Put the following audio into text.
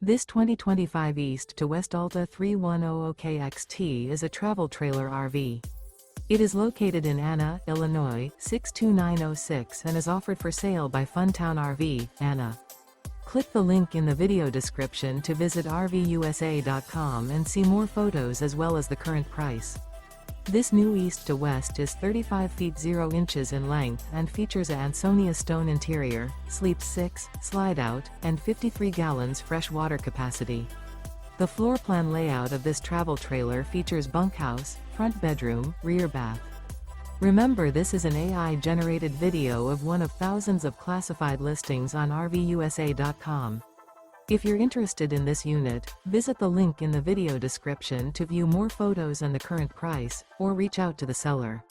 This 2025 East to West Alta 3100KXT is a travel trailer RV. It is located in Anna, Illinois, 62906 and is offered for sale by Funtown RV, Anna. Click the link in the video description to visit RVUSA.com and see more photos as well as the current price. This new East to West is 35 feet 0 inches in length and features a ANSONIA Stone interior, sleeps 6, slide-out, and 53 gallons fresh water capacity. The floor plan layout of this travel trailer features bunkhouse, front bedroom, rear bath. Remember, this is an AI-generated video of one of thousands of classified listings on RVUSA.com. If you're interested in this unit, visit the link in the video description to view more photos and the current price, or reach out to the seller.